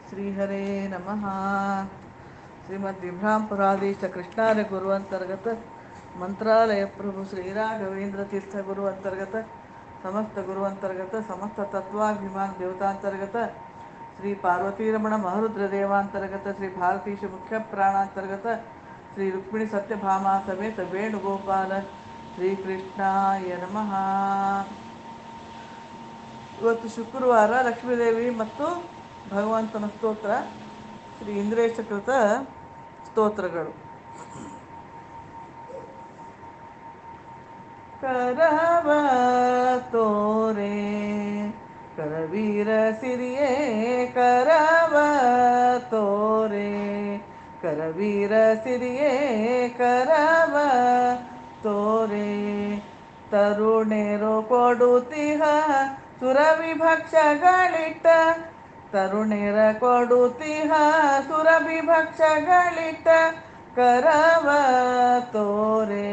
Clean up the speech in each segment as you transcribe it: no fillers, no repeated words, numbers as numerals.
श्रीहरे नमः। श्रीमद्विभ्रांपुराधीश कृष्णार्य गुरु अंतर्गत मंत्रालय प्रभु श्री राघवेंद्र तीर्थ गुरु अंतर्गत समस्त गुरु अंतर्गत समस्त तत्वाभिमान देवतांतर्गत श्री पार्वती रमण महरुद्र देवांतर्गत श्री भारतीश मुख्य प्राणांतर्गत श्री रुक्मिणी सत्यभामा समेत ವೇಣುಗೋಪಾಲ ಶ್ರೀ ಕೃಷ್ಣಾಯ ನಮಃ. ಇವತ್ತು ಶುಕ್ರವಾರ ಲಕ್ಷ್ಮೀದೇವಿ ಮತ್ತು ಭಗವಂತನ ಸ್ತೋತ್ರ ಶ್ರೀ ಇಂದ್ರೇಶ ಕೃತ ಸ್ತೋತ್ರಗಳು. ಕರವ ತೋರೆ ಕರವೀರ ಸಿರಿಯೇ ಕರವ ತೋರೆ ಕರವೀರ ಸಿರಿಯೇ ಕರವ ತೋರೆ ತರುಣೇರು ಕೊಡುತಿಹ ಸುರವಿಭಕ್ಷಗಳಿಟ್ಟ ತರುಣೇರ ಕೊಡುತಿಹ ಸುರವಿಭಕ್ಷಗಳಿಟ್ಟ ಕರವ ತೋರೆ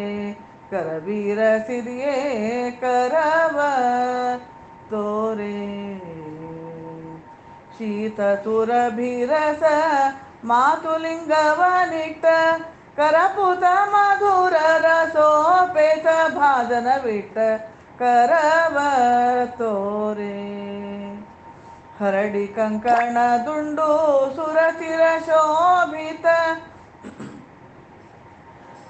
ಕರವೀರ ಸಿರಿಯೇ ಕರವ ತೋರೆ ಶೀತ ಸುರಭಿರಸ ಮಾತುಲಿಂಗವನಿಟ್ಟ ಕರಪುತ ಮಧುರ ರಸೋಪೇತ ಭಾಜನವಿಟ್ಟ ಕರವ ತೋರೆ ಹರಡಿ ಕಂಕಣ ದುಂಡು ಸುರಚಿರ ಶೋಭಿತ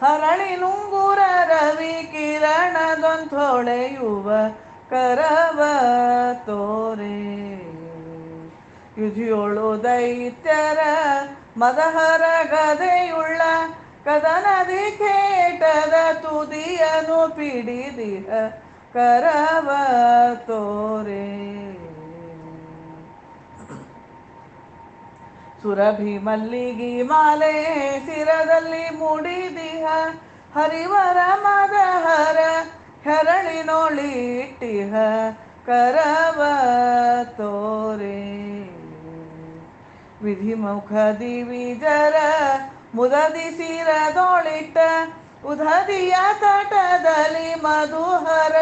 ಹರಳಿ ನುಂಗುರ ರವಿ ಕಿರಣದೊಂಥೊಳೆಯುವ ಕರವ ತೋರೆ ಯುಧಿಯೋಳು ದೈತ್ಯರ ಮದಹರ ಗದೆಯುಳ್ಳ ಕದನದಿ ಕೇಟದ ತುದಿಯನು ಪಿಡಿದಿಹ ಕರವ ತೋರೆ ಸುರಭಿ ಮಲ್ಲಿಗಿ ಮಾಲೆ ಸಿರದಲ್ಲಿ ಮುಡಿದಿಹ ಹರಿವರ ಮದಹರ ಹೆರಳಿನೊಳಿಟ್ಟಿಹ ಕರವ ತೋರೆ ವಿಧಿಮುಖದಿ ವಿಜರ ಮುದದಿ ಸಿರದೊಳಿಟ್ಟ ಉದದಿಯ ತಟದಲ್ಲಿ ಮಧುಹರ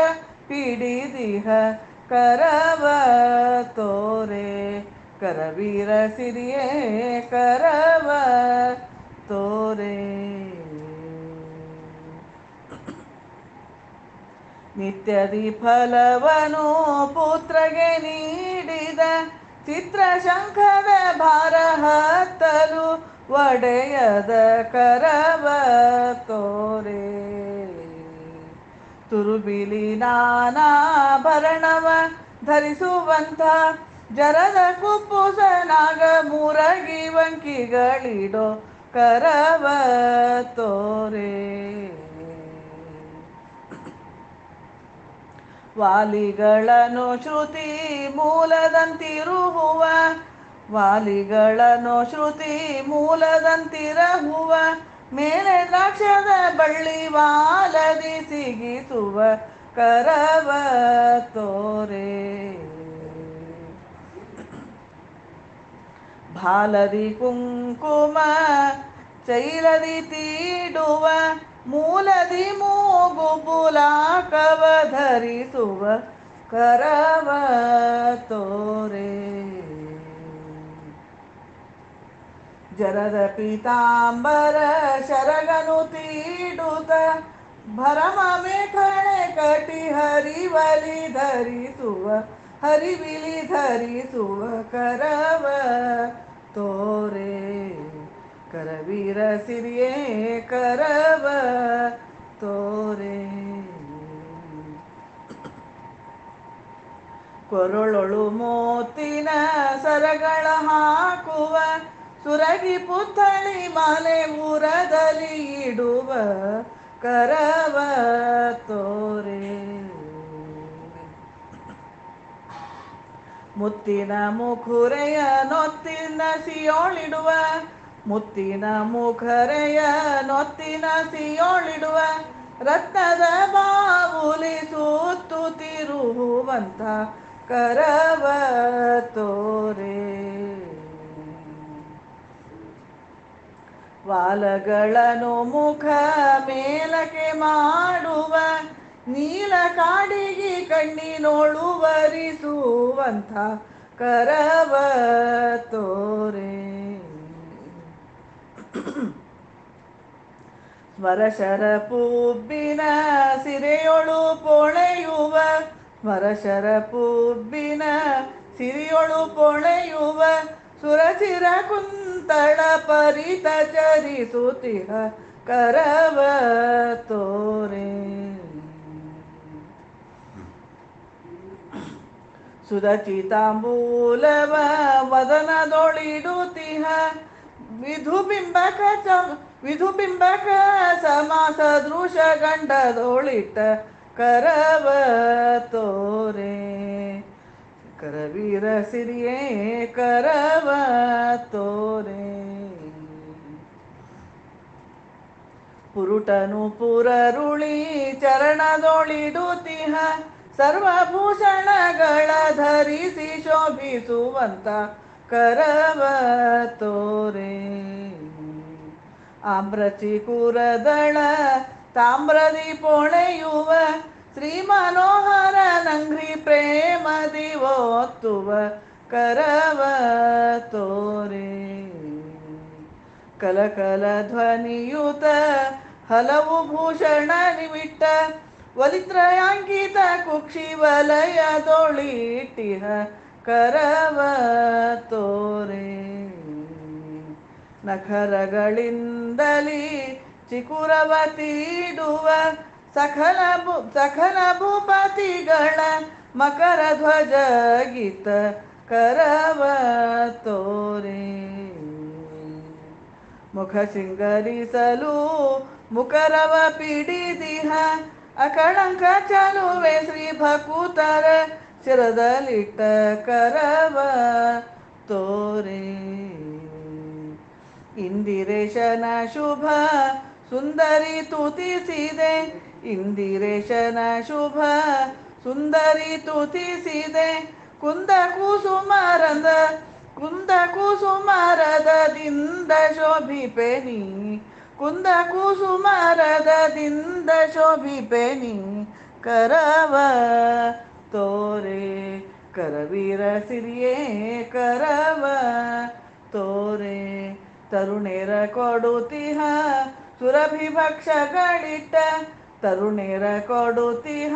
ಪಿಡಿದಿಹ ಕರವ ತೋರೆ ಕರವೀರ ಸಿರಿಯೇ ಕರವ ತೋರೆ ನಿತ್ಯದಿ ಫಲವನು ಪುತ್ರಗೆ ನೀಡಿದ ಚಿತ್ರಶಂಖದ ಭಾರ ಹತ್ತಲು ಒಡೆಯದ ಕರವ ತೋರೆ ತುರುಬಿಲಿ ನಾನಾಭರಣವ ಧರಿಸುವಂಥ ಜರದ ಕುಪ್ಪುಸನಾಗ ಮುರಗಿ ವಂಕಿಗಳಿಡೋ ಕರವ ತೋರೆ ವಾಲಿಗಳನ್ನು ಶ್ರುತಿ ಮೂಲದಂತಿರುಹುವ ವಾಲಿಗಳನ್ನು ಶ್ರುತಿ ಮೂಲದಂತಿರಹುವ ಮೇಲೆ ದ್ರಾಕ್ಷದ ಬಳ್ಳಿ ವಾಲದಿ ಸಿಗಿಸುವ ಕರವ ತೋರೆ ಭಾಲದಿ ಕುಂಕುಮ ಚೈಲದಿ ತೀಡುವ ಮೂಲದಿ ಮೂಗು ಪುಲಾಕವ ಧರಿಸುವ ಕರವ ತೋರೆ ಜರದ ಪೀತಾಂಬರ ಶರಗನು ತೀಡುತ್ತ ಭರಮ ಮೇಖಣೆ ಕಟಿ ಹರಿವಲಿ ಧರಿಸುವ ಹರಿವಿಲಿ ಧರಿಸುವ ಕರವ ತೋರೆ ಕರವೀರ ಸಿರಿಯೇ ಕರವ ತೋರೆ ಕೊರಳೊಳು ಮೋತಿನ ಸರಗಳ ಹಾಕುವ ಸುರಗಿ ಪುತ್ಥಳಿ ಮಾಲೆ ಉರದಲ್ಲಿ ಇಡುವ ಕರವ ತೋರೆ ಮುತ್ತಿನ ಮುಖುರೆಯ ನೊತ್ತಿನ ಸಿಯೋಳಿಡುವ ಮುತ್ತಿನ ಮುಖರೆಯ ನೊತ್ತಿನ ಸಿಯೋಳಿಡುವ ರತ್ನದ ಬಾವುಲಿ ಸುತ್ತುತ್ತಿರುವಂಥ ಕರವ ತೋರೆ ವಾಲಗಳನ್ನು ಮುಖ ಮೇಲಕ್ಕೆ ಮಾಡುವ ನೀಲ ಕಾಡಿಗೆ ಕಣ್ಣಿನೊಳು ವರಿಸುವಂಥ ಕರವ ತೋರೆ. ಸ್ಮರಶರ ಪುಬ್ಬಿನ ಸಿರೆಯೊಳು ಪೊಳೆಯುವ, ಸ್ಮರಶರ ಪುಬ್ಬಿನ ಸಿರಿಯೊಳು ಪೊಳೆಯುವ, ಸುರಚಿರ ಕುಂತಳ ಪರಿತ ಚರಿಸುತ್ತಿಹ ಕರವ ತೋರೆ. ಸುದಚಿತಾಂಬೂಲವ ವದನದೊಳಿಡುತ್ತಿಹ, ವಿಧುಬಿಂಬಕ ಸಮಾಸ ದೃಶ ಗಂಡದೊಳಿಟ್ಟ ಕರವ ತೋರೆ. ಕರವೀರ ಸಿರಿಯೇ ಕರವ ತೋರೆ. ಪುರುಟನು ಪುರರುಳಿ ಚರಣದೊಳಿಡುತ್ತಿಹ, ಸರ್ವಭೂಷಣಗಳ ಧರಿಸಿ ಶೋಭಿಸುವಂತ ಕರವ ತೋರೆ. ಆಮ್ರಚಿಕುರದಳ ತಾಮ್ರದಿ ಪೊಳೆಯುವ, ಶ್ರೀ ಮನೋಹರ ನಂಘ್ರಿ ಪ್ರೇಮದಿ ಒತ್ತುವ ಕರವ ತೋರೆ. ಕಲಕಲ ಧ್ವನಿಯುತ ಹಲವು ಭೂಷಣ ನಿಮಿಟ್ಟ, ವಲಿತ್ರಯಾಂಕಿತ ಕುಕ್ಷಿ ವಲಯದೊಳಿಟ್ಟಿಹ ಕರವ ತೋರೆ. ನಖರಗಳಿಂದಲಿ ಚಿಕುರವ ತೀಡುವ, ಸಕಲ ಭೂಪತಿಗಳ ಮಕರ ಧ್ವಜ ಗೀತ ಕರವ ತೋರೆ. ಮುಖ ಸಿಂಗರಿಸಲು ಮುಕರವ ಪಿಡಿದಿಹ, ಅಕಳಂಕ ಚಲುವೆ ಶ್ರೀ ಭಕುತರ ಶಿರದಲ್ಲಿಟ್ಟ ಕರವ ತೋರೆ. ಇಂದಿರೇಶನ ಶುಭ ಸುಂದರಿ ತುತಿಸಿದೆ, ಇಂದಿರೇಶನ ಶುಭ ಸುಂದರಿ ತುತಿಸಿದೆ, ಕುಂದ ಕುಸುಮಾರದಿಂದ ಶೋಭಿಪೆನಿ, ಕುಂದ ಕುಸುಮಾರದಿಂದ ಶೋಭಿಪೆನಿ ಕರವ ತೋರೆ. ಕರವೀರ ಸಿರಿಯೇ ಕರವ ತೋರೆ. ತರುಣೇರ ಕೊಡುತಿಹ ಸುರಭಿ ಭಕ್ಷಗಳಿಟ್ಟ, ತರುಣೇರ ಕೊಡುತಿಹ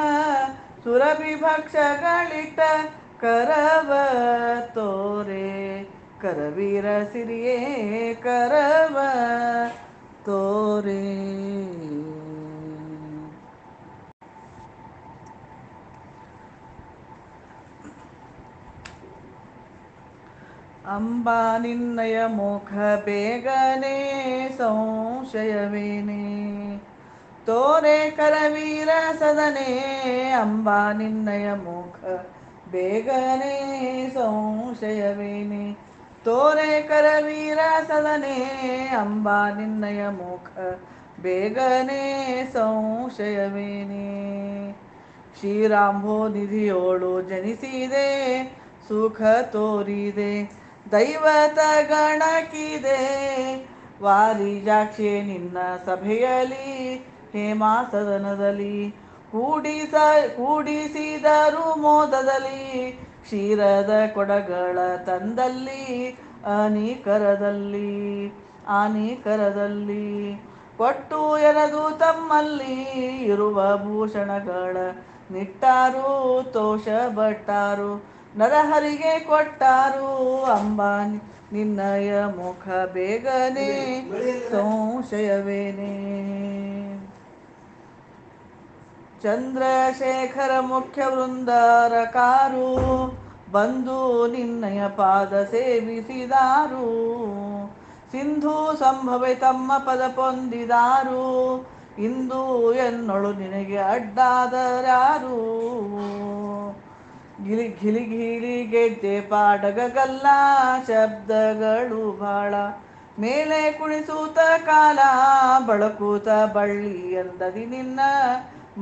ಸುರಭಿ ಭಕ್ಷಗಳಿಟ್ಟ ಕರವ ತೋರೆ. ಕರವೀರ ಸಿರಿಯೇ ಕರವ ತೋರೆ. ಅಂಬಾ ನಿನ್ನಯ ಮುಖ ಬೇಗನೆ ಸಂಶಯವೇನೆ, ತೋರೆ ಕರವೀರ ಸದನೆ. ಅಂಬಾ ನಿನ್ನಯ ಮುಖ ಬೇಗನೆ ಸಂಶಯವೇನೆ, ತೋರೆ ಕರವೀರ ಸದನೆ. ಅಂಬಾ ನಿನ್ನಯ ಮುಖ ಬೇಗನೆ ಸಂಶಯವೇನೆ. ಶ್ರೀರಾಂಭೋ ನಿಧಿಯೋಳು ಜನಿಸಿದೆ, ಸುಖ ತೋರಿದೆ ದೈವತ ಗಣಕಿದೆ, ವಾರಿಜಾಕ್ಷೆ ನಿನ್ನ ಸಭೆಯಲ್ಲಿ ಹೇಮಾಸದನದಲ್ಲಿ, ಕೂಡಿಸಿದರು ಮೋದದಲ್ಲಿ, ಕ್ಷೀರದ ಕೊಡಗಳ ತಂದಲ್ಲಿ ಆನಿಕರದಲ್ಲಿ ಕೊಟ್ಟು ಎರೆದು ತಮ್ಮಲ್ಲಿ ಇರುವ ಭೂಷಣಗಳ ನಿಟ್ಟಾರು, ತೋಷ ಭಟ್ಟಾರು ನರಹರಿಗೆ ಕೊಟ್ಟಾರು. ಅಂಬಾ ನಿನ್ನಯ ಮುಖ ಬೇಗನೆ ಸಂಶಯವೇನೆ. ಚಂದ್ರಶೇಖರ ಮುಖ್ಯ ವೃಂದಾರಕಾರು ಬಂದು ನಿನ್ನಯ ಪಾದ ಸೇವಿಸಿದಾರು, ಸಿಂಧು ಸಂಭವೆ ತಮ್ಮ ಪದ ಪೊಂದಿದಾರು, ಇಂದು ಎನ್ನೊಳು ನಿನಗೆ ಅಡ್ಡಾದರಾರು. ಘಿಲಿ ಗೆಜ್ಜೆ ಪಾಡಗಲ್ಲ ಶಬ್ದಗಳು ಬಾಳ, ಮೇಲೆ ಕುಣಿಸೂತ ಕಾಲ ಬಳಕೂತ ಬಳ್ಳಿ ಎಂದದಿ ನಿನ್ನ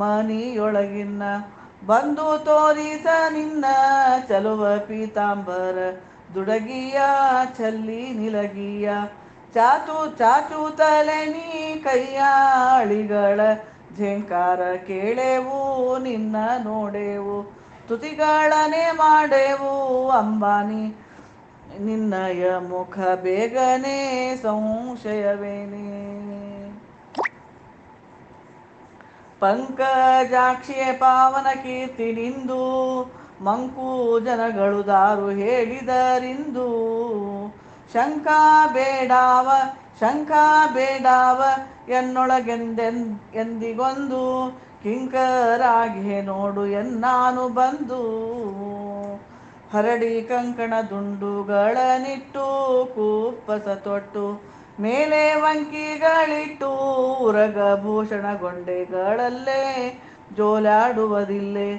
ಮನಿಯೊಳಗಿನ್ನ, ಬಂದು ತೋರಿಸ ನಿನ್ನ ಚಲುವ ಪೀತಾಂಬರ ದುಡಗಿಯ ಚಲ್ಲಿ ನಿಲಗಿಯ, ಚಾಚೂತಲೆ ನೀ ಕೈಯ ಅಳಿಗಳ ಝೇಂಕಾರ ಕೇಳೆವು ನಿನ್ನ ನೋಡೆವು, ಸ್ತುತಿಗಳನೆ ಮಾಡೇವು ಅಂಬಾನಿ ನಿನ್ನಯ ಮುಖ ಬೇಗನೆ ಸಂಶಯವೇನೆ. ಪಂಕಜಾಕ್ಷಿಯ ಪಾವನ ಕೀರ್ತಿ ನಿಂದು ಮಂಕು ಜನಗಳು ದಾರು ಹೇಳಿದರಿಂದು. ಶಂಕ ಬೇಡಾವ ಶಂಕ ಬೇಡಾವ ಎಂದಿಗೊಂದು ಕಿಂಕರಾಗಿ ನೋಡು ಎನ್ನಾನು ಬಂದು. ಹರಡಿ ಕಂಕಣ ದುಂಡುಗಳನಿಟ್ಟು ಕುಪ್ಪಸ ತೊಟ್ಟು ಮೇಲೆ ವಂಕಿಗಳಿಟ್ಟು ಉರಗಭೂಷಣ ಗೊಂಡೆಗಳಲ್ಲೇ ಜೋಲಾಡುವುದಿಲ್ಲೇ.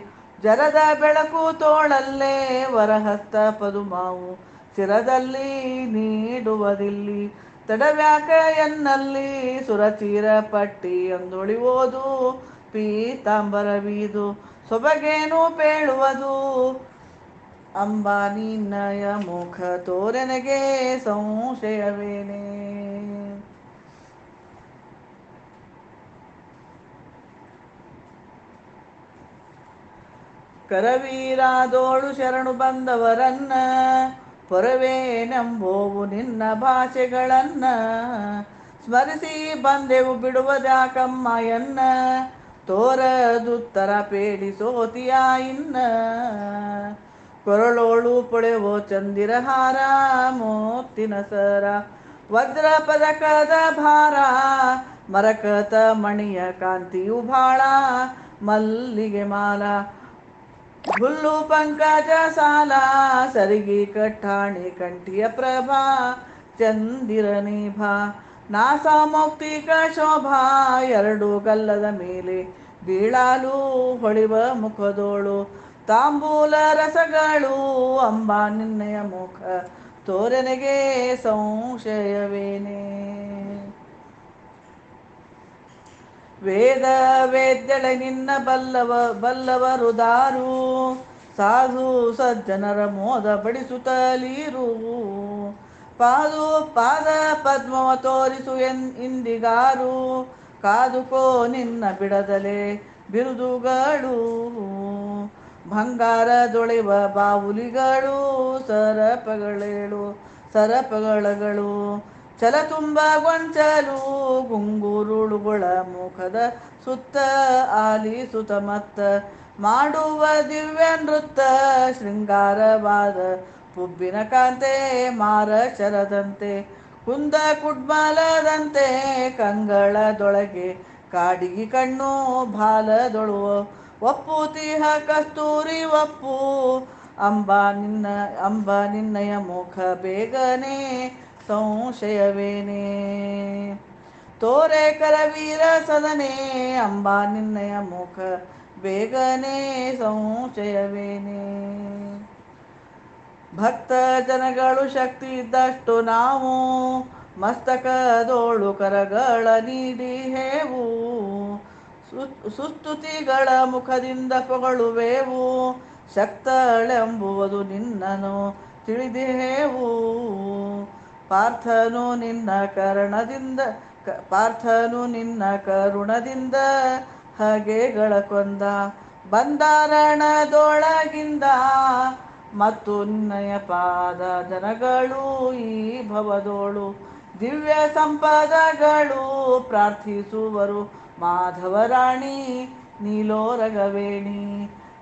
ಜರದ ಬೆಳಕು ತೋಳಲ್ಲೇ ವರಹಸ್ತ ಪದುಮಾವು ಶಿರದಲ್ಲಿ ನೀಡುವುದಿಲ್ಲಿ. ತಡವ್ಯಾಕ ಎನ್ನಲ್ಲಿ ಸುರಚೀರ ಪಟ್ಟಿ ಎಂದೊಳಿವೋದು ಪೀತಾಂಬರವೀದು ಸೊಬಗೇನು ಪೇಳುವುದು. ಅಂಬಾ ನಿನ್ನಯ ಮುಖ ತೋರೆನಗೆ ಸಂಶಯವೇನೆ. ಕರವೀರಾದೋಳು ಶರಣು ಬಂದವರನ್ನ ಪೊರವೇನೆಂಬೋವು ನಿನ್ನ ಭಾಷೆಗಳನ್ನ. ಸ್ಮರಿಸಿ ಬಂದೆವು ಬಿಡುವುದ್ಯಾಕಮ್ಮ ಎನ್ನ ತೋರದುತ್ತರ ಪೇಡಿಸೋತಿಯ ಇನ್ನ. ಕೊರಳೋಳು ಪೊಳೆವೋ ಚಂದಿರಹಾರ ಮೋತಿನ ಸರ ವಜ್ರ ಪದಕದ ಭಾರ. ಮರಕತ ಮಣಿಯ ಕಾಂತಿಯು ಭಾಳ ಮಲ್ಲಿಗೆ ಮಾಲ ಹುಲ್ಲು ಪಂಕಜ ಸಾಲ. ಸರಿಗಿ ಕಟ್ಟಾಣಿ ಕಂಠಿಯ ಪ್ರಭಾ ಚಂದಿರನಿಭ ನಾಸ ಮೌಕ್ತಿಕ ಶೋಭಾ. ಎರಡು ಗಲ್ಲದ ಮೇಲೆ ಬೀಳಾಲು ಹೊಳಿವ ಮುಖದೋಳು ತಾಂಬೂಲ ರಸಗಳು. ಅಂಬಾ ನಿನ್ನಯ ಮುಖ ತೋರೆನಗೆ ಸಂಶಯವೇನೆ. ವೇದ ವೇದ್ಯಳೆ ನಿನ್ನ ಬಲ್ಲವರು ದಾರು ಸಾಧು ಸಜ್ಜನರ ಮೋದ ಬಡಿಸುತ್ತಲೀರು. ಪಾದ ಪದ್ಮವ ತೋರಿಸು ಇಂದಿಗಾರು ಕಾದುಕೋ ನಿನ್ನ ಬಿಡದಲೆ ಬಿರುದುಗಳು. ಬಂಗಾರದೊಳೆವ ಬಾವುಲಿಗಳು ಸರಪಗಳಗಳು ಛಲ ತುಂಬ ಗೊಂಚಲು. ಗುಂಗುರುಳುಗಳ ಮುಖದ ಸುತ್ತ ಆಲಿಸುತ್ತ ಮತ್ತ ಮಾಡುವ ದಿವ್ಯ ನೃತ್ತ. ಶೃಂಗಾರವಾದ ಪುಬ್ಬಿನ ಕಾಂತೆ ಮಾರ ಶರದಂತೆ ಕುಂದ ಕುಡ್ಮಲದಂತೆ. ಕಂಗಳದೊಳಗೆ ಕಾಡಿಗಿ ಕಣ್ಣು ಬಾಲದೊಳು ಒಪ್ಪುತಿಹ ಕಸ್ತೂರಿ ಒಪ್ಪು. ಅಂಬಾ ನಿನ್ನಯ ಮುಖ ಬೇಗನೆ ಸಂಶಯವೇನೆ. ತೋರೆ ಕರವೀರ ಸದನೆ ಅಂಬಾ ನಿನ್ನಯ ಮುಖ ಬೇಗನೆ ಸಂಶಯವೇನೆ. ಭಕ್ತ ಜನಗಳು ಶಕ್ತಿ ಇದ್ದಷ್ಟು ನಾವು ಮಸ್ತಕದೋಳು ಕರಗಳ ನೀಡಿ ಹೇವು. ಸುಸ್ತುತಿಗಳ ಮುಖದಿಂದ ಪೊಗಳುವೆವು ಶಕ್ತಳೆಂಬುವುದು ನಿನ್ನನು ತಿಳಿದೇವು. ಪಾರ್ಥನು ನಿನ್ನ ಕರುಣದಿಂದ ಹಗೆಗಳ ಕೊಂದ ಬಂದಾರಣದೊಳಗಿಂದ. ಮತ್ತು ನಿನ್ನಯ ಪಾದ ಜನಗಳು ಈ ಭವದೋಳು ದಿವ್ಯ ಸಂಪದಗಳು ಪ್ರಾರ್ಥಿಸುವರು ಮಾಧವರಾಣಿ ನೀಲೋರಗವೇಣಿ.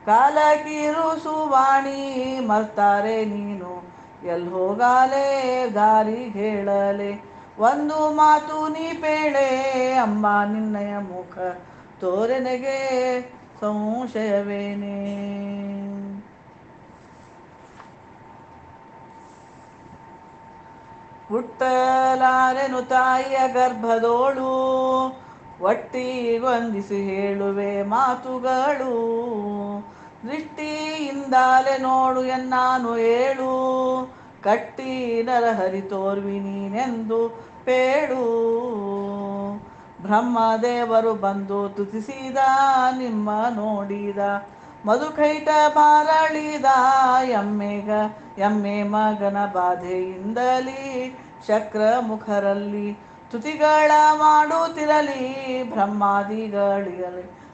ಕಾಲಕಿರುಸುವಾಣಿ ಮರ್ತಾರೆ ನೀನು ಎಲ್ಹೋಗಾಲೆ ದಾರಿ ಹೇಳಲೆ ಒಂದು ಮಾತು ನೀ ಪೇಳೆ. ಅಂಬಾ ನಿನ್ನಯ ಮುಖ ತೋರೆನಗೆ ಸಂಶಯವೇನೆ. ಹುಟ್ಟಲಾರೆನು ತಾಯಿಯ ಗರ್ಭದೋಳು ಒಟ್ಟಿಗೊಂದಿಸಿ ಹೇಳುವೆ ಮಾತುಗಳು. ದೃಷ್ಟಿಯಿಂದಾಲೆ ನೋಡು ಎನ್ನಾನು ಏಳು ಕಟ್ಟಿ ನರಹರಿ ತೋರ್ವಿ ನೀನೆಂದು ಪೇಳು. ಬ್ರಹ್ಮದೇವರು ಬಂದು ತುತಿಸಿದ ನಿಮ್ಮ ನೋಡಿದ ಮಧುಕೈಟ ಬಾರಳಿದ. ಎಮ್ಮೆ ಮಗನ ಬಾಧೆಯಿಂದಲೀ ಶಕ್ರ ಮುಖರಲ್ಲಿ ತುತಿಗಳ ಮಾಡುತ್ತಿರಲಿ.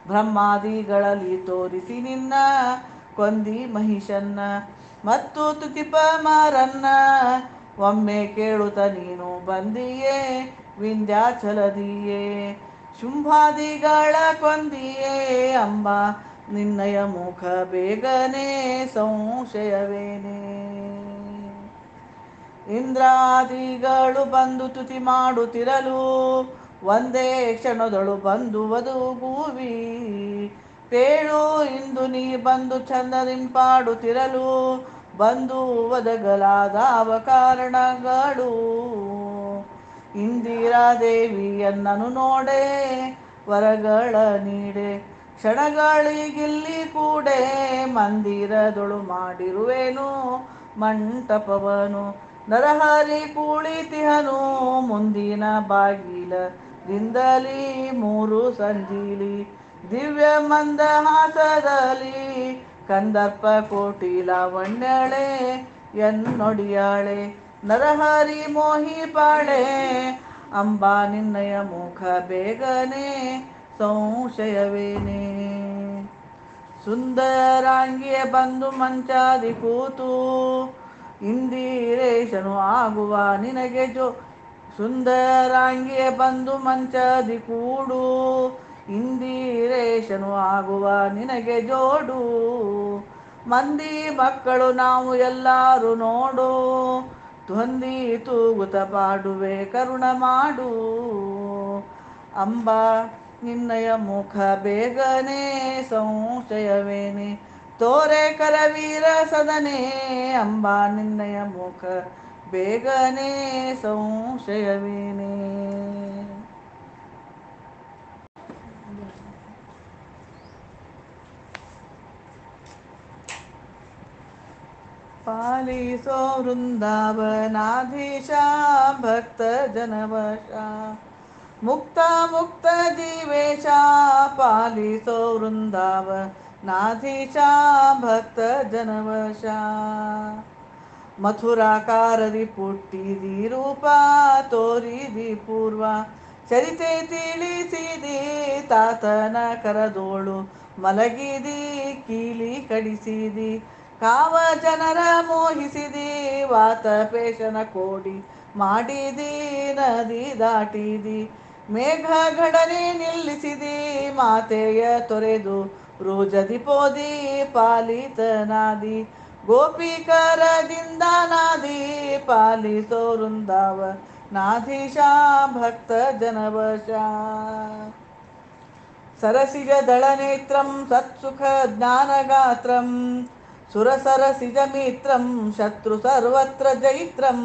ಬ್ರಹ್ಮಾದಿಗಳಲ್ಲಿ ತೋರಿಸಿ ನಿನ್ನ ಕೊಂದಿ ಮಹಿಷನ್ನ ಮತ್ತು ತುತಿಪ ಮಾರನ್ನ ಒಮ್ಮೆ ಕೇಳುತ್ತ ನೀನು ಬಂದಿಯೇ ವಿಂಧ್ಯಾಚಲದಿಯೇ ಶುಂಭಾದಿಗಳ ಕೊಂದಿಯೇ ಅಂಬ ನಿನ್ನಯ ಮುಖ ಬೇಗನೆ ಸಂಶಯವೇನೆ ಇಂದ್ರಾದಿಗಳು ಬಂದು ತುತಿ ಮಾಡುತ್ತಿರಲು ಒಂದೇ ಕ್ಷಣದಳು ಬಂದು ವಧುಗೂವಿ ಪೇಳು ಇಂದು ನೀ ಬಂದು ಚಂದದಿಂಪಾಡುತ್ತಿರಲು ಬಂದು ಒದಗಲಾದವ ಕಾರಣಗಳು ಇಂದಿರಾದೇವಿಯನ್ನನು ನೋಡೆ ವರಗಳ ನೀಡೆ ಕ್ಷಣಗಳಿಗಿಲ್ಲಿ ಕೂಡೆ ಮಂದಿರದೊಳು ಮಾಡಿರುವೆನು ಮಂಟಪವನು ನರಹರಿ ಕುಳಿತಿಹನು ಮುಂದಿನ ಬಾಗಿಲದಿಂದಲೀ ಮೂರು ಸಂಜೀಲಿ ದಿವ್ಯ ಮಂದಹಾಸದಲ್ಲಿ ಕಂದರ್ಪ ಕೋಟಿ ಲಾವಣ್ಯಳೆ ಎನ್ನೊಡಿಯಾಳೆ ನರಹರಿ ಮೋಹಿಪಾಳೆ ಅಂಬಾ ನಿನ್ನಯ ಮುಖ ಬೇಗನೆ ಸಂಶಯವೇನೆ ಸುಂದರಾಂಗಿಯ ಬಂದು ಮಂಚಾದಿ ಕೂತು ಇಂದಿರೇಶನು ಆಗುವ ನಿನಗೆ ಸುಂದರಾಂಗಿಯ ಬಂದು ಮಂಚದಿ ಕೂಡು ಇಂದಿರೇಶನು ಆಗುವ ನಿನಗೆ ಜೋಡು ಮಂದಿ ಮಕ್ಕಳು ನಾವು ಎಲ್ಲರೂ ನೋಡು ಹೊಂದಿ ತೂಗುತ ಪಾಡುವೆ ಕರುಣ ಮಾಡು ಅಂಬಾ ನಿನ್ನಯ ಮುಖ ಬೇಗನೆ ಸಂಶಯವೇನೆ ತೋರೆ ಕರವೀರ ಸದನೆ ಅಂಬಾ ನಿನ್ನಯ ಮುಖ ಬೇಗನೆ ಸಂಶಯವೇನೆ ಪಾಲಿಸೋ ವೃಂದಾವನಾಧೀಶ ಭಕ್ತ ಜನವಶ ಮುಕ್ತ ಮುಕ್ತ ಜೀವೇಶ ಪಾಲಿಸೋ ವೃಂದಾವನಾಧೀಶ ಭಕ್ತ ಜನವಶ ಮಥುರಾಕಾರದಿ ಪುಟ್ಟಿದಿ ರೂಪ ತೋರಿದಿ ಪೂರ್ವ ಚರಿತೆ ತಿಳಿಸಿದಿ ತಾತನ ಕರದೋಳು ಮಲಗಿದಿ ಕೀಲಿ ಕಡಿಸಿದಿ ಕಾವ ಜನರ ಮೋಹಿಸಿದಿ ವಾತ ಪೇಶನ ಕೋಡಿ ಮಾಡಿದಿ ನದಿ ದಾಟಿದಿ ಮೇಘ ಘಡನೆ ನಿಲ್ಲಿಸಿದಿ ಮಾತೆಯ ತೊರೆದು ರೋಜದಿ ಪೋದಿ ಪಾಲಿತನಾದಿ ಗೋಪಿಕರದಿಂದ ನಾದಿ ಪಾಲಿಸೋ ವೃಂದಾವ ನಾಧೀಶ ಭಕ್ತ ಜನವಶ ಸರಸಿಜ ದಳನೇತ್ರಂ ಸತ್ಸುಖ ಜ್ಞಾನಗಾತ್ರಂ ಸುರಸರಸಿಜ ಮಿತ್ರಂ ಶತ್ರು ಸರ್ವತ್ರ ಜೈತ್ರಂ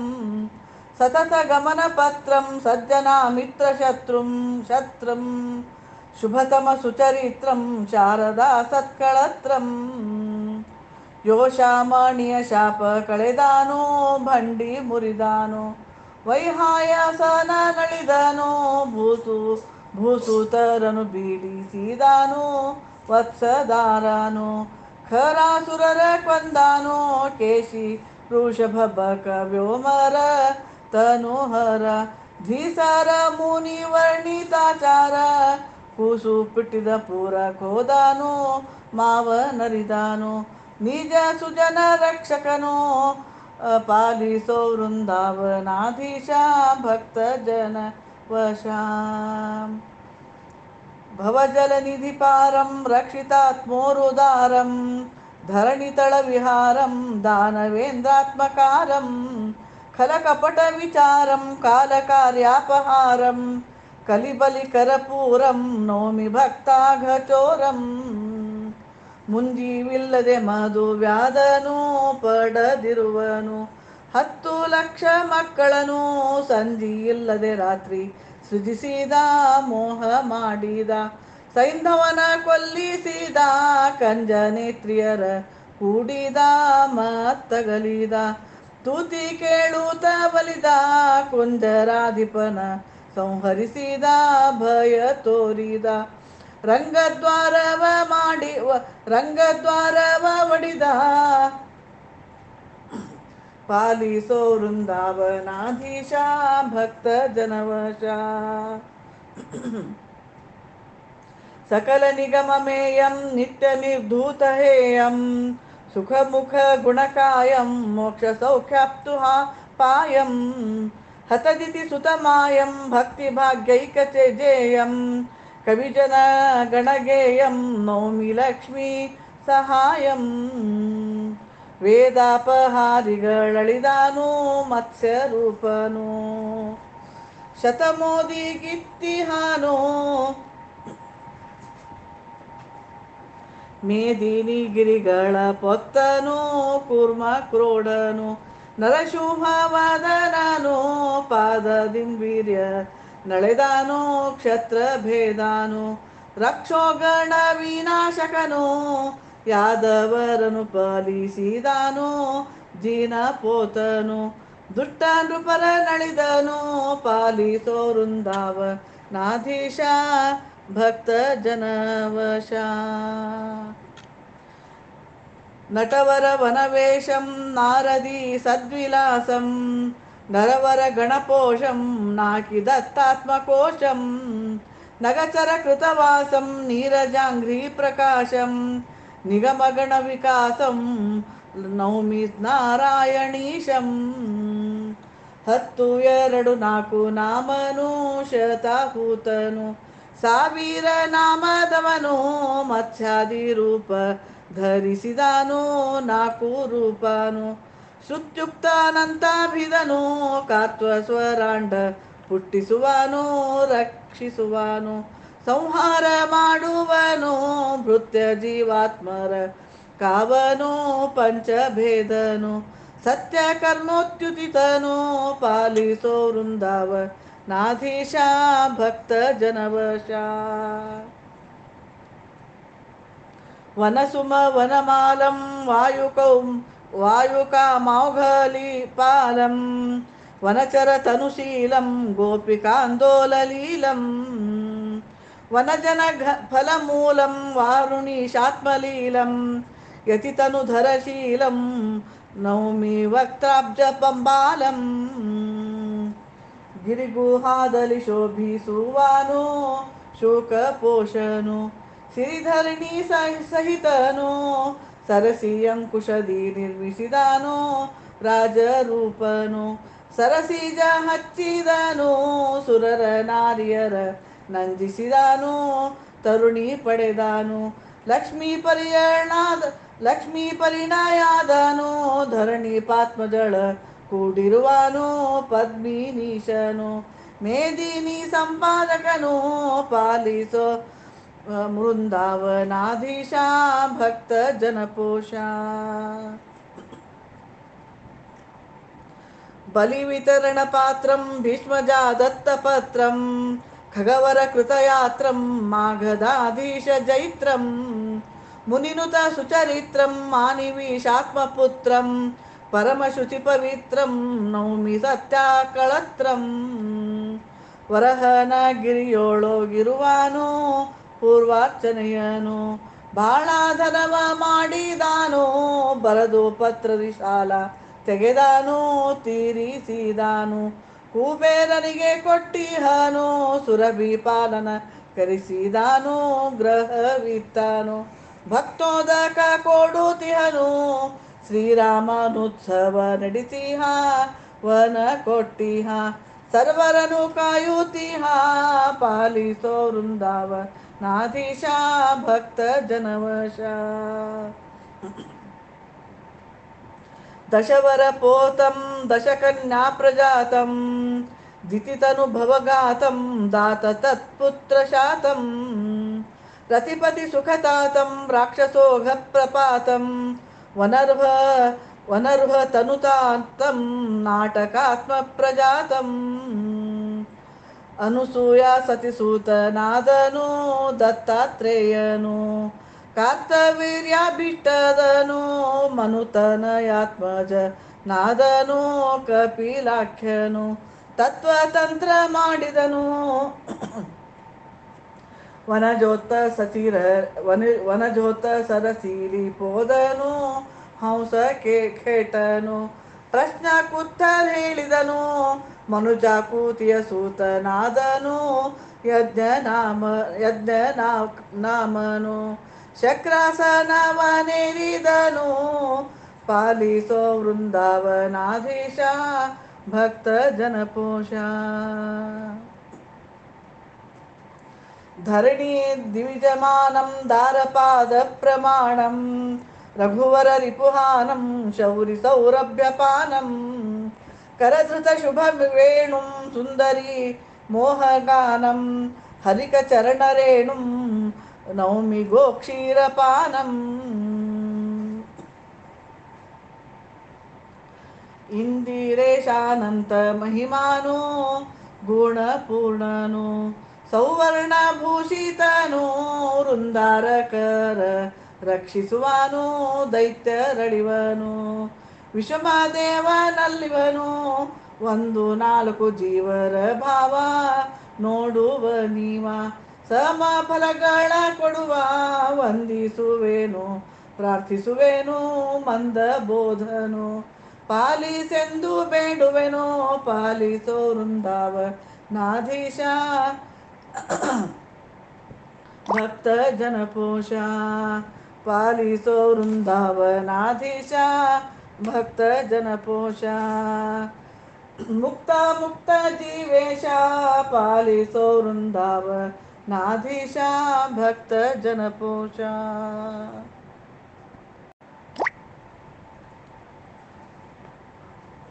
ಸತತ ಗಮನ ಪತ್ರಂ ಸಜ್ಜನಾ ಮಿತ್ರ ಶತ್ರುಂ ಶುಭತಮ ಸುಚರಿತ್ರಂ ಶಾರದಾ ಸತ್ಕಳತ್ರಂ ಯೋಷಾಮಣಿಯ ಶಾಪ ಕಳೆದಾನು ಭಂಡಿ ಮುರಿದಾನು ವೈಹಾಯಸನ ನಳಿದನು ಭೂಸೂತರನು ಬೀಡಿಸಿದಾನು ವತ್ಸದಾರನು ಖರಾಸುರರ ಕೊಂದಾನು ಕೇಶಿ ವೃಷಭ ಬಕ ವ್ಯೋಮರ ತನುಹರ ಧೀಸರ ಮುನಿ ವರ್ಣಿತಾಚಾರ ಕೂಸು ಪಿಟ್ಟಿದ ಪೂರ ಕೋದಾನು ಮಾವನರಿದಾನು ನಿಜ ಸುಜನ ರಕ್ಷಕನು ಪಾಲಿಸೋ ವೃಂದಾವನಾಧೀಶ ಭಕ್ತ ಜನ ವಶ ಭವಜಲನಿಧಿ ಪಾರಂ ರಕ್ಷಿತಾತ್ಮೋರುದಾರಂ ಧರಣಿತಳ ವಿಹಾರಂ ದಾನವೇಂದ್ರಾತ್ಮಕಾರಂ ಖಲಕಪಟ ವಿಚಾರಂ ಕಾಲಕಾರ್ಯಾಪಹಾರಂ ಕಲಿಬಲಿ ಕರಪೂರಂ ನೋಮಿ ಭಕ್ತಾಘಚೋರಂ ಮುಂಜೀವಿಲ್ಲದೆ ಮಧು ವ್ಯಾಧನು ಪಡದಿರುವನು 10 ಲಕ್ಷ ಮಕ್ಕಳನು ಸಂಜಿ ಇಲ್ಲದೆ ರಾತ್ರಿ ಸೃಜಿಸಿದ ಮೋಹ ಮಾಡಿದ ಸೈಂಧವನ ಕೊಲ್ಲಿಸಿದ ಕಂಜನೇತ್ರಿಯರ ಕೂಡಿದ ಮತ್ತಗಲಿದ ತೂತಿ ಕೇಳುತ್ತ ಬಲಿದ ಕುಂಜರಾಧಿಪನ ಸಂಹರಿಸಿದ ಭಯ ತೋರಿದ ರಂಗದ್ವಾರವ ಒಡಿದ ಪಾಲಿಸೋ ವೃಂದಾವನಾಧೀಶ ಭಕ್ತ ಜನವಶ ಸಕಲ ನಿಗಮಮೇಯಂ ನಿತ್ಯ ನಿರ್ಧೂತ ಹೇಯಂ ಸುಖಮುಖ ಗುಣಕಾಯಂ ಮೋಕ್ಷ ಸೌಖ್ಯಾಪ್ತುಹಾ ಪಾಯಂ ಹತದಿತಿ ಸುತಮಾಯಂ ಭಕ್ತಿ ಭಾಗ್ಯೈಕ ಚೇಜೇಯಂ ಕವಿಜನ ಗಣಗೇಯಂ ನೌಮಿ ಲಕ್ಷ್ಮೀ ಸಹಾಯಂ ವೇದಾಪಹಾರಿಗಳಳಿದಾನು ಮತ್ಸ್ಯ ರೂಪನು ಶತಮೋದಿ ಗಿತ್ತಿಹಾನೋ ಮೇದಿನಿ ಗಿರಿಗಳ ಪೊತ್ತನು ಕೂರ್ಮ ಕ್ರೋಡನು ನರಶುಭವದನನು ಪಾದದಿಂಬೀರ್ಯ ನಳೆದಾನು ಕ್ಷತ್ರ ಭೇದಾನು ರಕ್ಷೋಗಣ ವಿನಾಶಕನು ಯಾದವರನು ಪಾಲಿಸಿದಾನು ಜೀನ ಪೋತನು ದುಷ್ಟ ನೃಪರ ನಳಿದನು ಪಾಲಿಸೋ ವೃಂದಾವ ನಾಧೀಶ ಭಕ್ತ ಜನವಶ ನಟವರ ವನವೇಶಂ ನಾರದಿ ಸದ್ವಿಲಾಸಂ ನರವರ ಗಣಪೋಷಂ ನಾಕಿ ದತ್ತಾತ್ಮಕೋಶಂ ನಗಚರ ಕೃತವಾಸಂ ನೀರಜಾಂಘ್ರಿ ಪ್ರಕಾಶಂ ನಿಗಮಗಣ ವಿಕಾಸಂ ನೌಮಿ ನಾರಾಯಣೀಶಂ 10 2 4 ನಾಮನು ಶತಾಹೂತನು ಸಾವಿರ ನಾಮದವನು ಮತ್ಸ್ಯಾದಿ ರೂಪ ಧರಿಸಿದಾನು 4 ರೂಪನು ಶ್ರುತ್ಯುಕ್ತಾನಂತಾಭಿದನು ಕಾತ್ವ ಸ್ವರಾಂಡ ಹುಟ್ಟಿಸುವನು ರಕ್ಷಿಸುವನು ಸಂಹಾರ ಮಾಡುವನು ಭೃತ್ಯ ಜೀವಾತ್ಮರ ಕಾವನು ಪಂಚಭೇದನು ಸತ್ಯ ಕರ್ಮೋತ್ಯುತಿತನು ಪಾಲಿಸೋ ವೃಂದಾವ ನಾಧೀಶ ಭಕ್ತ ಜನವಶ ವನಸುಮ ವನಮಾಲಂ ವಾಯುಕಾಮೌಘಲಿಪಾಲಂ ವನಚರ ತನುಶೀಲಂ ಗೋಪಿಕಾಂದೋಲಲೀಲಂ ವನಜನ ಫಲಮೂಲಂ ವಾರುಣೀಶಾತ್ಮಲೀಲಂ ಯತಿತನುಧರಶೀಲಂ ನೌಮಿ ವಕ್ತಾಬ್ಜ ಪಂಬಾಲಂ ಗಿರಿಗುಹಾದಲಿ ಶೋಭಿಸುವಾನು ಶೋಕಪೋಷನು ಸಿರಿಧರಣಿ ಸಹಿತನು ಸರಸಿ ಅಂಕುಶದಿ ನಿರ್ಮಿಸಿದನು ರಾಜರೂಪನು ಸರಸೀಜ ಹಚ್ಚಿದನು ಸುರರ ನಾರಿಯರ ನಂಜಿಸಿದನು ತರುಣಿ ಪಡೆದನು ಲಕ್ಷ್ಮೀ ಪರಿಣಯಾದನು ಧರಣಿ ಪಾತ್ಮಜಳ ಕೂಡಿರುವನು ಪದ್ಮಿನೀಶನು ಮೇದಿನಿ ಸಂಪಾದಕನು ಪಾಲಿಸೋ ವೃಂದಾವನಾಧೀಶ ಭಕ್ತ ಜನಪೋಷ ಬಲಿ ವಿತರಣ ಪಾತ್ರಂ ಭೀಷ್ಮಜಾ ದತ್ತಪತ್ರಂ ಖಗವರ ಕೃತಯಾತ್ರಂ ಮಾಘದಾಧೀಶ ಜೈತ್ರಂ ಮುನಿನುತ ಸುಚರಿತ್ರಂ ಮಾನಿವೀಶಾತ್ಮಪುತ್ರಂ ಪರಮಶುಚಿ ಪವಿತ್ರಂ ನೌಮಿ ಸತ್ಯಾಕಳತ್ರಂ ವರಹನ ಗಿರಿಯೋಳೋಗಿರುವಾನು ಪೂರ್ವಾರ್ಚನೆಯನು ಬಾಳಾಧನವ ಮಾಡಿದಾನು ಬರದು ಪತ್ರದಿ ಶಾಲ ತೆಗೆದಾನು ತೀರಿಸಿದಾನು ಕುಬೇರನಿಗೆ ಕೊಟ್ಟಿಹನು ಸುರಭಿ ಪಾಲನ ಕರೆಸಿದಾನು ಗ್ರಹವಿತ್ತಾನು ಭಕ್ತೋದಕ ಕೊಡುತಿಹನು ಶ್ರೀರಾಮನುತ್ಸವ ನಡೆಸಿಹ ವನ ಕೊಟ್ಟಿಹ ಸರ್ವರನು ಕಾಯುತಿಹ ಪಾಲಿಸೋ ವೃಂದಾವ ನಾಧೀಶ ಭಕ್ತ ಜನವಶ ದಶವರ ಪೋತಂ ದಶಕನ್ಯಾ ಪ್ರಜಾತಂ ದಿತಿತನುಭವಗಾತಂ ದಾತ ತತ್ಪುತ್ರ ಶಾತಂ ರತಿಪತಿ ಸುಖತಾತಂ ರಾಕ್ಷಸೋಘ ಪ್ರಪಾತಂ ವನರ್ಹ ತನುತಾಂತಂ ನಾಟಕಾತ್ಮ ಪ್ರಜಾತಂ ಅನುಸೂಯ ಸತಿಸೂತನಾದನು ದತ್ತಾತ್ರೇಯನು ಕಾರ್ತವೀರ್ಯಾಭಿಷ್ಟದನು ಮನುತನಯಾತ್ಮಜ ನಾದನು ಕಪಿಲಾಖ್ಯನು ತತ್ವತಂತ್ರ ಮಾಡಿದನು ವನಜೋತ ಸರಸೀಲಿ ಪೋದನು ಹಂಸ ಖೇಟನು ಪ್ರಶ್ನ ಕುತ್ತರ್ ಹೇಳಿದನು ಮನುಜಾಕೂತಿಯ ಸೂತನಾದನು ಯಜ್ಞ ನಾಮನು ಶಕ್ರಾಸನವನೇರಿದನು ಪಾಲಿಸೋ ವೃಂದಾವನಾಧೀಶ ಭಕ್ತ ಜನಪೋಷ. ಧರಣಿ ದಿವಿಜಮಾನಂ ದಾರಪಾದ ಪ್ರಮಾಣಂ ರಘುವರ ರಿಪುಹಾನಂ ಶೌರಿ ಸೌರಭ್ಯಪಾನಂ ಕರಧೃತ ಶುಭ ವೇಣುಂ ಸುಂದರಿ ಮೋಹಗಾನಂ ಹರಿಕ ಚರಣರೇಣುಂ ನೌಮಿ ಗೋಕ್ಷೀರಪಾನಂ. ಇಂದಿರೇಶಾನಂತ ಮಹಿಮಾನು ಗುಣಪೂರ್ಣನು ಸೌವರ್ಣಭೂಷಿತನು ವೃಂದಾರಕರ ರಕ್ಷಿಸುವನು ದೈತ್ಯರಳಿವನು ವಿಷಮದೇವನಲ್ಲಿವನು ಒಂದು ನಾಲ್ಕು ಜೀವರ ಭಾವ ನೋಡುವ ನೀವ ಸಮ ಫಲಗಳ ಕೊಡುವ ವಂದಿಸುವೆನು ಪ್ರಾರ್ಥಿಸುವೆನು ಮಂದ ಬೋಧನು ಪಾಲಿಸೆಂದು ಬೇಡುವೆನು ಪಾಲಿಸೋ ವೃಂದಾವನಾಧೀಶ ಭಕ್ತ ಜನಪೋಷ. ಪಾಲಿಸೋ ವೃಂದಾವನಾಧೀಶ ಭಕ್ತ ಜನಪೋಷ. ಮುಕ್ತ ಮುಕ್ತ ಜೀವೇಶ ಪಾಲಿಸೋ ವೃಂದಾವನಾಧೀಶ ಭಕ್ತ ಜನಪೋಷ.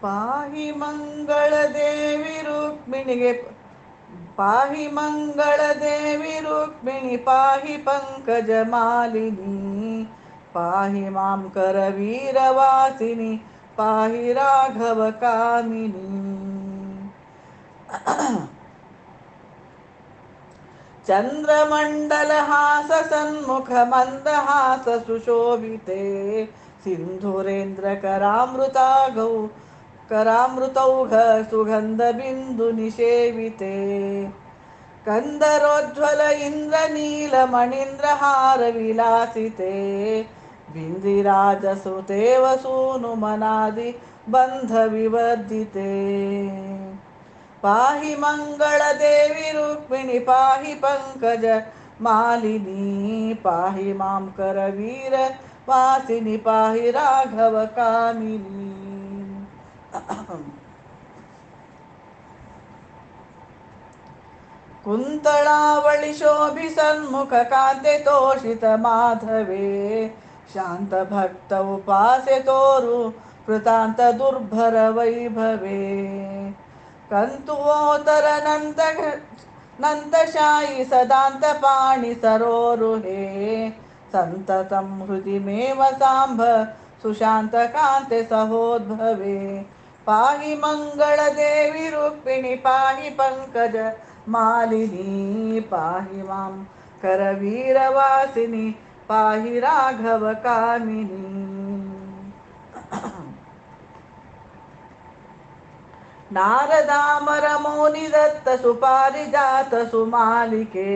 ಪಾಹಿ ಮಂಗಳ ದೇವಿ ರುಕ್ಮಿಣಿಗೆ ಪಾಹಿ ಮಂಗಳ ದೇವಿ ರುಕ್ಮಿಣಿ ಪಾಹಿ ಪಂಕಜ ಮಾಲಿನಿ ಪಾಹಿ ಮಾಂ ಕರವೀರವಾಸಿನಿ ಪಾಹಿ ರಾಘವ ಕಾಮಿನಿ. ಚಂದ್ರಮಂಡಲ ಹಾಸ ಸನ್ಮುಖ ಮಂದಹಾಸ ಸುಶೋಭಿತೆ ಸಿಂಧುರೇಂದ್ರ करामृतौघ सुगंध बिंदु निषेविते कंदरोज्ज्वल इंद्रनील मणीन्द्रहार विलासिते बिंदिराजसुते वसूनु मनादि बंध विवर्धिते. पाहि मंगल देवी रुक्मिणी पाहि पंकज मालिनी पाहि मां करवीर वासिनी पाहि राघव कामिनी. कुंतळावळि शोभि सन्मुख कांते तोषित माधवे शांत भक्त उपासे तोरु कृतांत दुर्भर वैभवे कंतुवोतर नंदशायी सदांत पाणि सरोरुहे संततं हृदि मेव सांभ सुशांत कांते सहोद्भवे. पाहि मंगल देवी रुक्मिणी पाहि पंकज मालिनी पाहि मां करवीरवासिनी पाहि राघव कामिनी. नारदामर मौनि दत्त सुपारिजात सुमालिके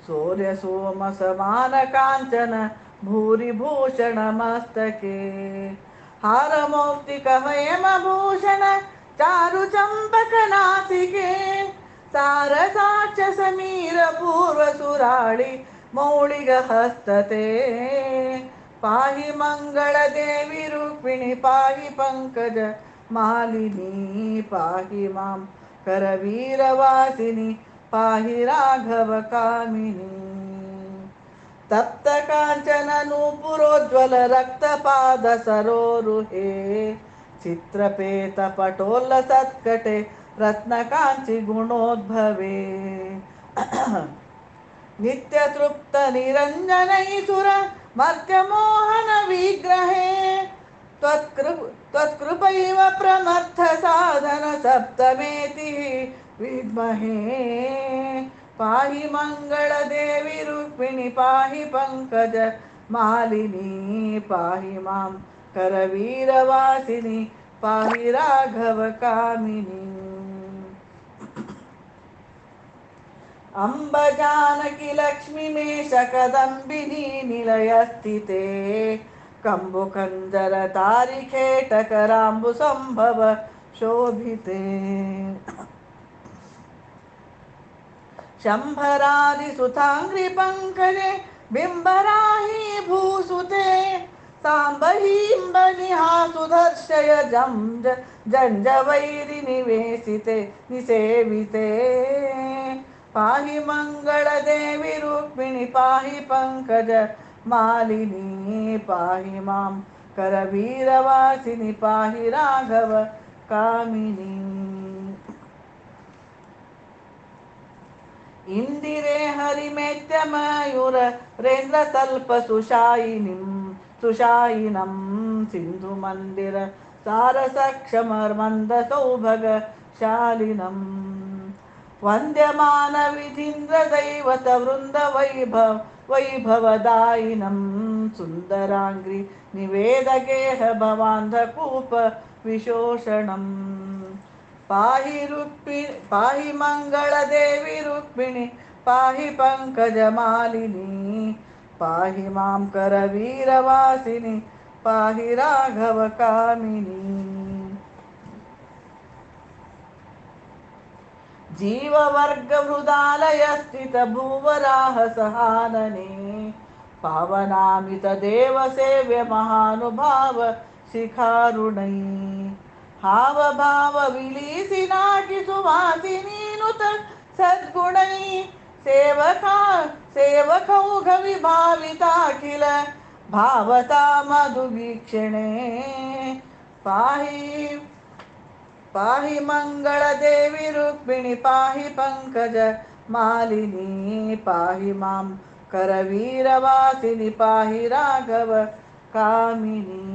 सूर्य सोम समान कांचन भूरिभूषण मस्तके हार मौक्तिक हेम भूषण चारु चंपक नासिके सारसाक्ष समीर पूर्व सुराळि मौलिग हस्तते. पाहि मंगल देवी रुक्मिणी पाहि पंकज मालिनी पाहि मां करवीरवासिनी पाहि राघव कामिनी. तप्त कांचन नूपुरोज्ज्वल रक्तपाद सरोरुहे चित्रपेत पटोल सत्कटे रत्नकांचि गुणोद्भवे नित्य तृप्त निरंजनैसुर मर्त्य मोहन विग्रहे त्वत्कृपैव प्रमर्थ साधन सप्तमेति विद्महे. पाहि मंगल देवी रुक्मिणी पाहि पंकज मालिनी पाहि मां करवीरवासिनी पाहि राघव कामिनी. अंब जानकी लक्ष्मी मेष कदम्बिनी निलयस्थिते कंबुकंजर तारिखेटकराम्बु संभव शोभिते. शंभरादि सुतांग्रि पंकजे बिंबराही भूसुते सांबहिंबनिहा सुदर्शय जंजवैरि निवेशिते निसेविते पाहि मंगल देवी रुक्मिणी पाहि पंकज मालिनी पाहि मां करवीरवासिनी पाहि राघव कामिनी इंदिरे हरिमेत्य मयूर रेन्द्र तल्प सुशायिनं सिंधु मंदिर सारसक्षमर मंद सौभग शालिनम् वन्द्यमान विधीन्द्र दैवत वृंद वैभवदायिनं सुन्दराङ्घ्रि निवेद गेह भवान्धकूप विशोषणम् पाहि मंगल देवी रुक्मिणी पाहि पंकज मालिनी पाहि मां करवीरवासिनी पाहि राघव कामिनी जीववर्ग हृदालय स्थित भूवराह सहानने पावनामित देव सेव्य महानुभाव शिखारुणै हाव भाव विलीसी नाटी सुवासिनीनुत सद्गुणै सेवकौघ विभाविताखिल भावता मधुवीक्षणे पाहि मंगल देवी रुक्मिणी पाहि पंकज मालिनी पाहि मां करवीरवासिनी पाहि राघव कामिनी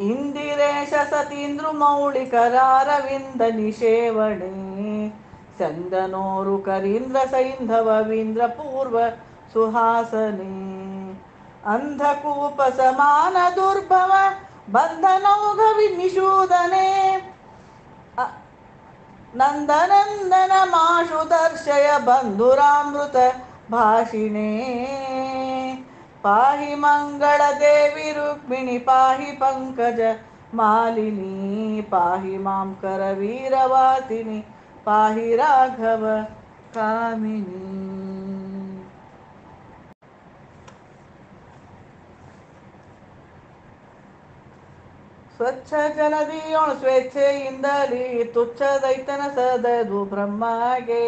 इंदिरेश सतीन्द्रुमौलिकरारविन्द निषेवणे चन्दनोरु करीन्द्र सैन्धववीन्द्र पूर्व सुहासने अंधकूप समान दुर्भव बन्धनौघ विनिषूदने नन्दनन्दन माशु दर्शय बन्धुरामृत भाषिणे पाहि मंगल देवी रुक्मिणी पाहि पंकज मालिनी पाहि मां करवीरवासिनी पाहि राघव कामिनी ಸ್ವಚ್ಛ ಜನದಿಯೋಣ ಸ್ವೇಚ್ಛೆಯಿಂದಲೇ ತುಚ್ಛ ದೈತನ ಸದದು ಬ್ರಹ್ಮಗೆ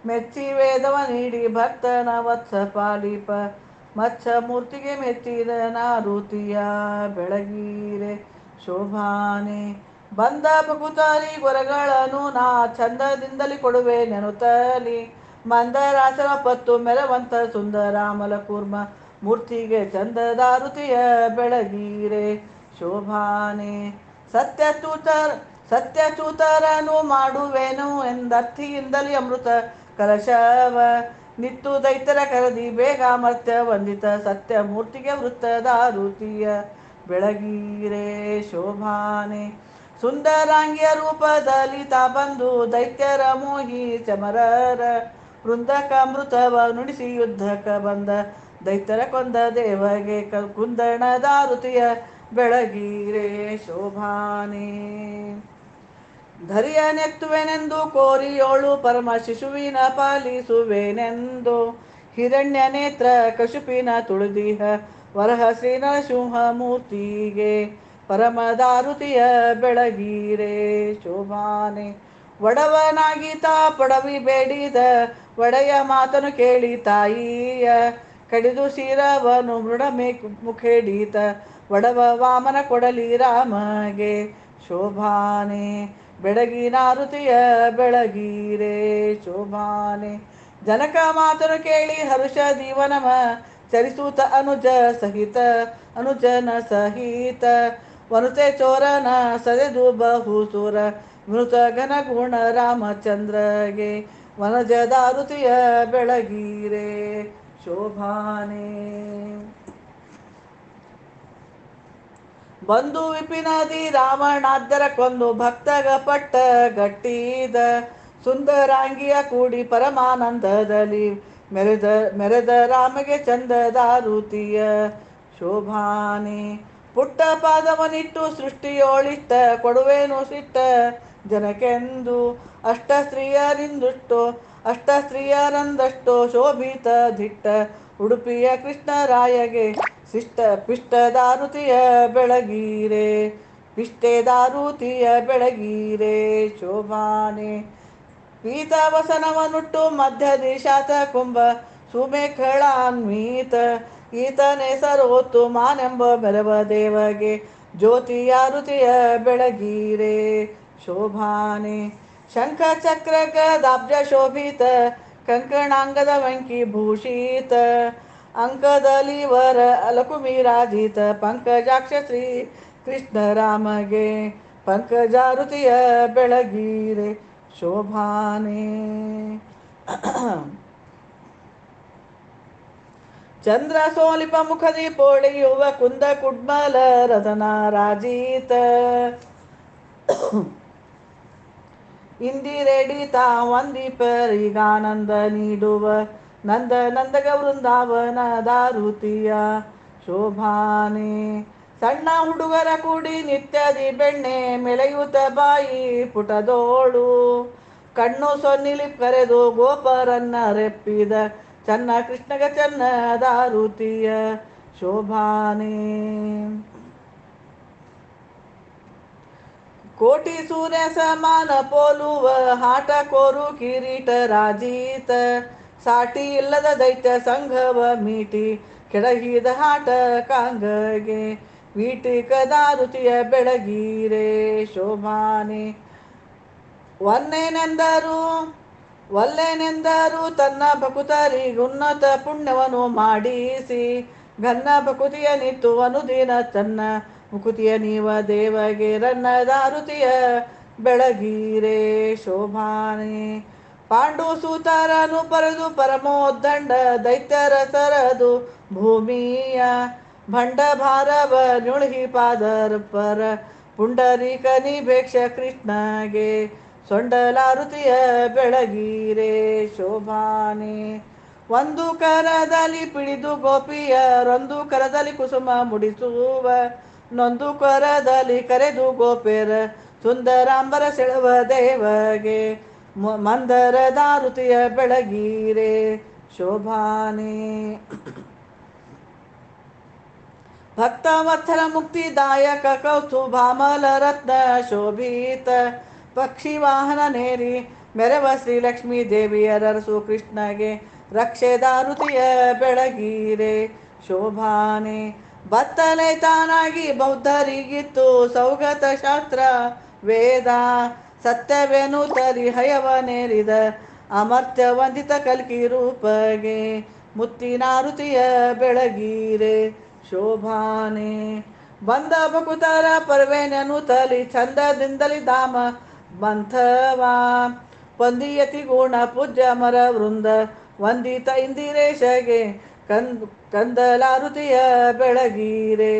ಮೆಚ್ಚಿ ವೇದವ ನೀಡಿ ಭಕ್ತನ ವತ್ಸ ಪಾಲಿಪ ಮಚ್ಚ ಮೂರ್ತಿಗೆ ಮೆಚ್ಚಿದ ನಾರುತಿಯ ಬೆಳಗೀರೆ ಶೋಭಾನೆ ಬಂದ ಭಕುತಾರಿ ಗೊರಗಳನ್ನು ನಾ ಚಂದದಿಂದಲೇ ಕೊಡುವೆ ನೆನುತ್ತಲಿ ಮಂದರಾಸನ ಪತ್ತು ಮೆರವಂತ ಸುಂದರಾಮಲ ಕೂರ್ಮ ಮೂರ್ತಿಗೆ ಚಂದದಾರುತಿಯ ಬೆಳಗೀರೆ ಶೋಭಾನೆ ಸತ್ಯಚೂತರನು ಮಾಡುವೆನು ಎಂದರ್ಥಿಯಿಂದಲೇ ಅಮೃತ ಕಲಶವ ನಿತ್ತು ದೈತರ ಕರದಿ ಬೇಗ ಮರ್ತ್ಯ ವಂದಿತ ಸತ್ಯ ಮೂರ್ತಿಗೆ ವೃತ್ತದಾರುತಿಯ ಬೆಳಗೀರೆ ಶೋಭಾನೆ ಸುಂದರಾಂಗಿಯ ರೂಪದಲ್ಲಿ ತಾ ಬಂದು ದೈತ್ಯರ ಮೋಹಿ ಚಮರರ ವೃಂದಕ ಅಮೃತವ ನುಡಿಸಿ ಯುದ್ಧಕ ಬಂದ ದೈತ್ಯರ ಕೊಂದ ದೇವಗೆ ಕುಂದಣದಾರುತಿಯ ಬೆಳಗೀರೆ ಶೋಭಾನೆ ಧರಿಯನೆತ್ತುವೆನೆಂದು ಕೋರಿಯೋಳು ಪರಮ ಶಿಶುವಿನ ಪಾಲಿಸುವೆನೆಂದು ಹಿರಣ್ಯ ನೇತ್ರ ಕಶುಪಿನ ತುಳಿದಿಹ ವರಹ ಶ್ರೀನರಸಿಂಹ ಮೂರ್ತಿಗೆ ಪರಮದಾರುತಿಯ ಬೆಳಗೀರೆ ಶೋಭಾನೆ ಒಡವನಾಗೀತ ಪೊಡವಿ ಬೇಡಿದ ಒಡೆಯ ಮಾತನು ಕೇಳಿ ತಾಯಿಯ ಕಡಿದು ಶಿರವನು ಮೃಡ ಮುಖೇಡೀತ ಒಡವ ವಾಮನ ಕೊಡಲಿ ರಾಮಗೆ ಶೋಭಾನೆ ಬೆಳಗಿನಾರುತಿಯ ಬೆಳಗೀರೆ ಶೋಭಾನೆ ಜನಕ ಮಾತನು ಕೇಳಿ ಹರುಷ ದೀವನಮ ಚರಿಸೂತ ಅನುಜನ ಸಹಿತ ವನುತೆ ಚೋರನ ಸದೆದು ಬಹುಸೂರ ಮೃತ ಘನ ಗುಣ ರಾಮಚಂದ್ರಗೆ ವನಜದಾರುತಿಯ ಬೆಳಗೀರೆ ಶೋಭಾನೆ ಬಂದು ವಿಪಿನದಿ ರಾವಣಾದ್ದರ ಕೊಂದು ಭಕ್ತಗ ಪಟ್ಟ ಗಟ್ಟಿದ ಸುಂದರಾಂಗಿಯ ಕೂಡಿ ಪರಮಾನಂದದಲ್ಲಿ ಮೆರೆದ ರಾಮಗೆ ಚಂದದಾರುತಿಯ ಶೋಭಾನೆ ಪುಟ್ಟ ಪಾದವನಿಟ್ಟು ಸೃಷ್ಟಿಯೋಳಿಟ್ಟ ಕೊಡುವೇನು ಸಿಟ್ಟ ಜನಕ್ಕೆಂದು ಅಷ್ಟ ಸ್ತ್ರೀಯರಿಂದುಟ್ಟು ಅಷ್ಟ ಸ್ತ್ರೀಯರಂದಷ್ಟೋ ಶೋಭಿತ ದಿಟ್ಟ ಉಡುಪಿಯ ಕೃಷ್ಣರಾಯಗೆ ಶಿಷ್ಟ ಪಿಷ್ಟದಾರುತಿಯ ಬೆಳಗೀರೆ ಪಿಷ್ಟೆದಾರುತಿಯ ಬೆಳಗೀರೆ ಶೋಭಾನೆ ಪೀತವಸನವನುಟ್ಟು ಮಧ್ಯದಿ ಶಾತ ಕುಂಭ ಸುಮೇಖಳಾನ್ವೀತ ಈತನೇ ಸರೋತ್ತು ಮಾನೆಂಬ ಮೆರವ ದೇವಗೆ ಜ್ಯೋತಿಯಾರುತಿಯ ಬೆಳಗೀರೆ ಶೋಭಾನೆ ಶಂಖ ಚಕ್ರ ಗದಾಬ್ಜ ಶೋಭಿತ ಕಂಕಣಾಂಗದ ವಂಕಿ ಭೂಷಿತ ಅಂಕದಲ್ಲಿ ವರ ಲಕುಮಿರಾಜಿತ ಪಂಕಜಾಕ್ಷ ಶ್ರೀ ಕೃಷ್ಣ ರಾಮಗೆ ಪಂಕಜಾರುತಿಯ ಬೆಳಗೀರೆ ಶೋಭಾನೆ ಚಂದ್ರ ಸೋಲಿಪ ಮುಖದಿ ಪೋಳೆಯುವ ಕುಂದ ಕುಡ್ಮಲ ರತನ ರಾಜಿತ ಇಂದಿರೆಡಿತ ವಂದಿಪರಿಗಾನಂದ ನೀಡುವ ನಂದ ನಂದಗ ವೃಂದಾವನ ದಾರುತಿಯ ಶೋಭಾನೆ ಸಣ್ಣ ಹುಡುಗರ ಕೂಡಿ ನಿತ್ಯದಿ ಬೆಣ್ಣೆ ಮೆಲೆಯುತ್ತ ಬಾಯಿ ಪುಟದೋಳು ಕಣ್ಣು ಸೊನ್ನಿಲಿ ಕರೆದು ಗೋಪರನ್ನ ರೆಪ್ಪಿದ ಚನ್ನ ಕೃಷ್ಣಗ ಚನ್ನ ದಾರುತಿಯ ಶೋಭಾನೆ ಕೋಟಿ ಸೂರ್ಯ ಸಮಾನ ಪೋಲುವ ಹಾಟ ಕೋರು ಕಿರೀಟ ರಾಜೀತ ಸಾಟಿ ಇಲ್ಲದ ದೈತ್ಯ ಸಂಘವ ಮೀಟಿ ಕೆಳಗಿದ ಹಾಟ ಕಾಂಗಗೆ ವೀಟಿಕ ದಾರುತಿಯ ಬೆಳಗೀರೆ ಶೋಭಾನೆ ವಲ್ಲೆನೆಂದರು ತನ್ನ ಭಕುತರಿಗುನ್ನತ ಪುಣ್ಯವನ್ನು ಮಾಡಿಸಿ ಘನ್ನ ಭಕುತಿಯ ನಿತ್ತು ಅನುದಿನ ತನ್ನ ಮುಕುತಿಯ ನೀವ ದೇವಗೆ ರನ್ನ ದಾರುತಿಯ ಬೆಳಗೀರೆ ಶೋಭಾನೆ ಪಾಂಡು ಸೂತರನು ಪರದು ಪರಮೋದ್ದಂಡ ದೈತ್ಯರ ಸರದು ಭೂಮಿಯ ಭಂಡ ಭಾರವ ನುಳ್ಹಿ ಪಾದರ ಪರ ಪುಂಡರೀಕ ನಿಭೇಕ್ಷ ಕೃಷ್ಣಗೆ ಸೊಂಡಲಾರುತಿಯ ಬೆಳಗೀರೆ ಶೋಭಾನೆ ಒಂದು ಕರದಲ್ಲಿ ಪಿಡಿದು ಗೋಪಿಯರೊಂದು ಕರದಲ್ಲಿ ಕುಸುಮ ಮುಡಿಸುವ ನೊಂದು ಕರದಲ್ಲಿ ಕರೆದು ಗೋಪೆರ ಸುಂದರಾಂಬರ ಸೆಳವ ದೇವಗೆ ಮಂದರ ದಾರುತಿಯ ಬೆಳಗೀರೆ ಶೋಭಾನೆ ಭಕ್ತವತ್ಸಲ ಮುಕ್ತಿದಾಯಕ ಕೌಸ್ತುಭಾಮಲ ರತ್ನ ಶೋಭಿತ ಪಕ್ಷಿ ವಾಹನ ನೇರಿ ಮೆರವ ಶ್ರೀಲಕ್ಷ್ಮೀ ದೇವಿಯರಸು ಕೃಷ್ಣಗೆ ರಕ್ಷೆ ದಾರುತಿಯ ಬೆಳಗೀರೆ ಶೋಭಾನೆ ಬತ್ತಲೆ ತಾನಾಗಿ ಬೌದ್ಧರಿಗಿತ್ತು ಸೌಗತ ಶಾಸ್ತ್ರ ವೇದ ಸತ್ಯವೇನು ತರಿ ಹಯವನೇರಿದ ಅಮರ್ತ್ಯ ವಂದಿತ ಕಲ್ಕಿ ರೂಪಗೆ ಮುತ್ತಿನಾರುತಿಯ ಬೆಳಗೀರೆ ಶೋಭಾನೆ ಬಂದ ಭಕುತರ ಪರ್ವೇನನು ತಲಿ ಚಂದದಿಂದಲಿ ಧಾಮ ಬಂಥವಾ ಪಂದಿಯತಿ ಗುಣ ಪೂಜ್ಯ ಮರ ವೃಂದ ವಂದಿತ ಇಂದಿರೇಶಗೆ ಕಂದಲಾರುತಿಯ ಬೆಳಗೀರೆ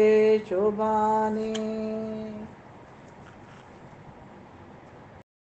ಶೋಭಾನೆ.